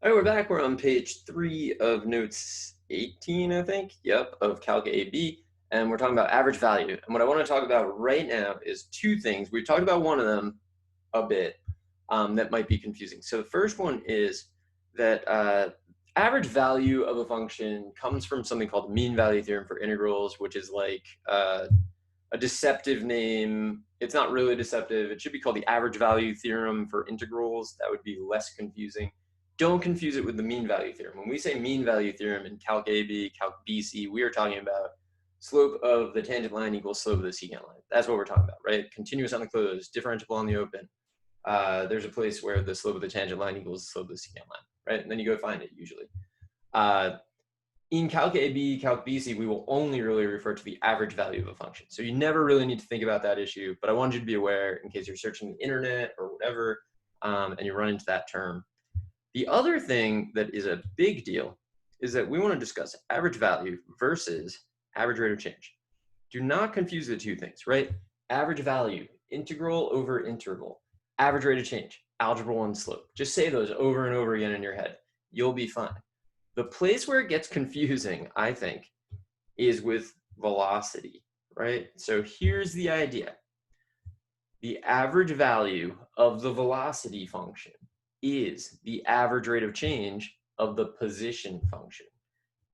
All right, we're back. We're on page 3 of notes 18, I think. Yep, of Calc AB. And we're talking about average value. And what I want to talk about right now is two things. We've talked about one of them a bit that might be confusing. So the first one is that average value of a function comes from something called the mean value theorem for integrals, which is like a deceptive name. It's not really deceptive. It should be called the average value theorem for integrals. That would be less confusing. Don't confuse it with the mean value theorem. When we say mean value theorem in Calc AB, Calc BC, we are talking about slope of the tangent line equals slope of the secant line. That's what we're talking about, right? Continuous on the closed, differentiable on the open. There's a place where the slope of the tangent line equals the slope of the secant line, right? And then you go find it usually. In Calc AB, Calc BC, we will only really refer to the average value of a function. So you never really need to think about that issue, but I wanted you to be aware in case you're searching the internet or whatever, and you run into that term. The other thing that is a big deal is that we want to discuss average value versus average rate of change. Do not confuse the two things, right? Average value, integral over interval. Average rate of change, algebra 1 slope. Just say those over and over again in your head. You'll be fine. The place where it gets confusing, I think, is with velocity, right? So here's the idea. The average value of the velocity function is the average rate of change of the position function.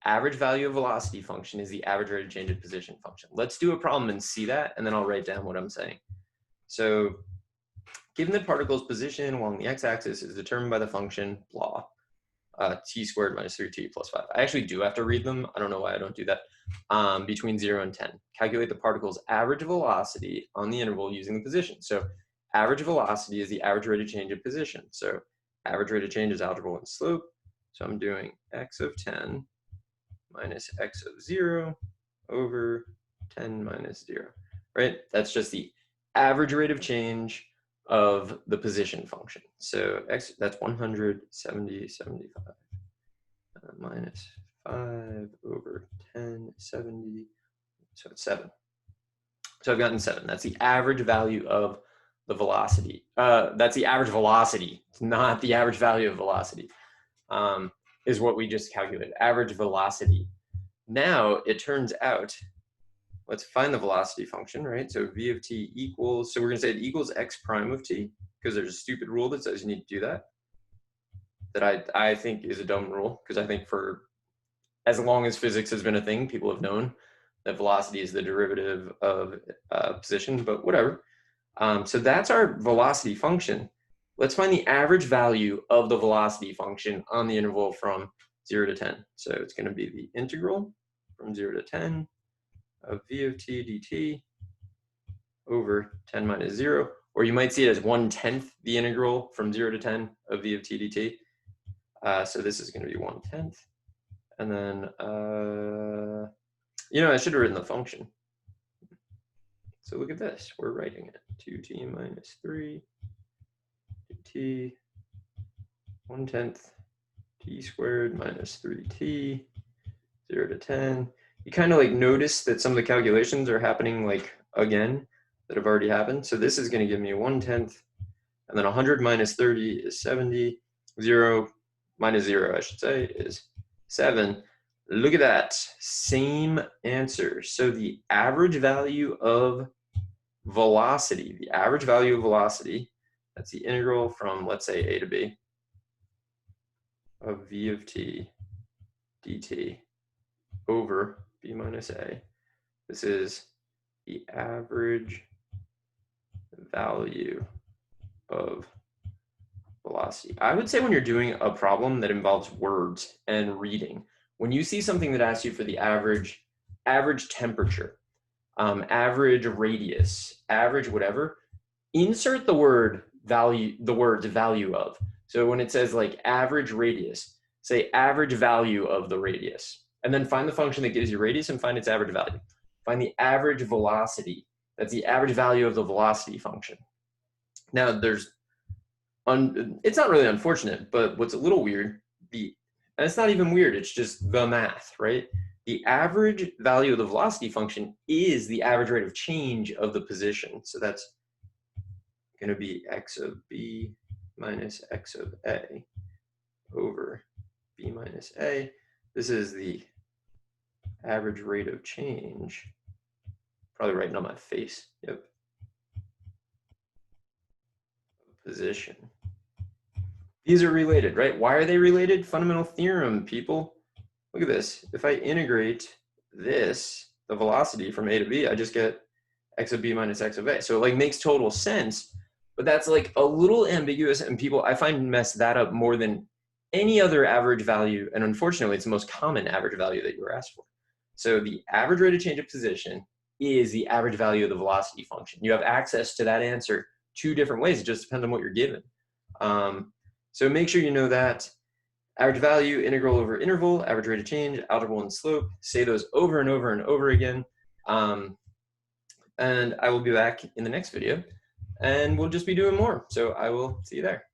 Average value of velocity function is the average rate of change of position function. Let's do a problem and see that, and then I'll write down what I'm saying. So given the particle's position along the x-axis is determined by the function blah, t squared minus 3t plus 5. I actually do have to read them. I don't know why I don't do that. Between 0 and 10. Calculate the particle's average velocity on the interval using the position. So average velocity is the average rate of change of position. So average rate of change is algebra 1 slope. So I'm doing x of 10 minus x of 0 over 10 minus 0, right? That's just the average rate of change of the position function. So x, that's 170, 75 minus 5 over 10, 70, so it's 7. So I've gotten 7. That's the average value of the velocity. That's the average velocity. It's not the average value of velocity, is what we just calculated. Average velocity. Now it turns out, let's find the velocity function, right? So v of t equals, so we're going to say it equals x prime of t, because there's a stupid rule that says you need to do that. That I think is a dumb rule, because I think for as long as physics has been a thing, people have known that velocity is the derivative of position, but whatever. So that's our velocity function. Let's find the average value of the velocity function on the interval from 0 to 10. So it's going to be the integral from 0 to 10 of v of t dt over 10 minus 0, or you might see it as 1/10 the integral from 0 to 10 of v of t dt. So this is going to be 1/10. And then, I should have written the function. So look at this. We're writing it. 2t minus 3 dt 1/10 t squared minus 3t 0 to 10. You kind of like notice that some of the calculations are happening like again that have already happened. So this is going to give me 1/10, and then 100 minus 30 is 70. 0 minus 0, I should say, is 7. Look at that. Same answer. So the average value of velocity, that's the integral from, let's say, a to b of v of t dt over b minus a. This is the average value of velocity. I would say when you're doing a problem that involves words and reading, when you see something that asks you for the average temperature, average radius, average whatever, insert the word value, the words value of. So when it says like average radius, say average value of the radius, and then find the function that gives you radius and find its average value. Find the average velocity. That's the average value of the velocity function. Now it's not really unfortunate, but what's a little weird, and it's not even weird, it's just the math, right? The average value of the velocity function is the average rate of change of the position. So that's going to be x of b minus x of a over minus A. This is the average rate of change. Probably writing on my face. Yep. Position. These are related, right? Why are they related? Fundamental theorem, people. Look at this. If I integrate this, the velocity from A to B, I just get x of B minus x of A. So it like makes total sense, but that's like a little ambiguous, and people, I find, mess that up more than any other average value. And unfortunately, it's the most common average value that you were asked for. So the average rate of change of position is the average value of the velocity function. You have access to that answer two different ways. It just depends on what you're given. So make sure you know that. Average value, integral over interval, average rate of change, algebra 1 slope. Say those over and over and over again. And I will be back in the next video, and we'll just be doing more. So I will see you there.